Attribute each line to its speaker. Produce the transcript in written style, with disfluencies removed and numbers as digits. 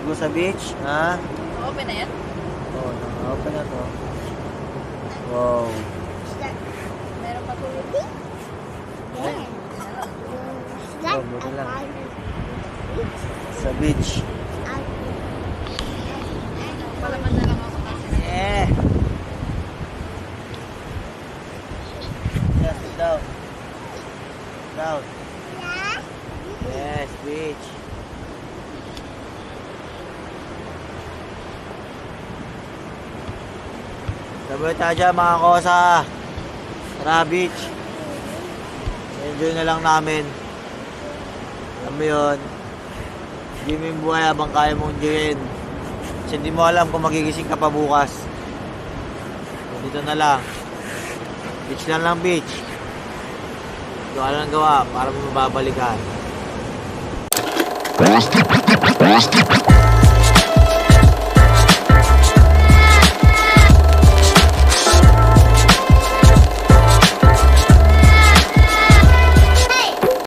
Speaker 1: Go sa beach, ha?
Speaker 2: Open na yan?
Speaker 1: Oo, naka-open na to. Wow.
Speaker 2: Meron pa tulog din?
Speaker 1: Oh, buti lang. Sa beach.
Speaker 2: Palaman na lang ako kasi.
Speaker 1: Yeah. Yeah, sit down. Down. Yes, beach. Sabay tayo dyan mga kosa. Tara, beach. Enjoy na lang namin. Alam mo yun. Hindi mo yung buhay habang kaya mong enjoyin. Kasi hindi mo alam kung magigising ka pa bukas. So, dito na lang. Beach lang, beach. Gawa lang gawa para mo mababalikan.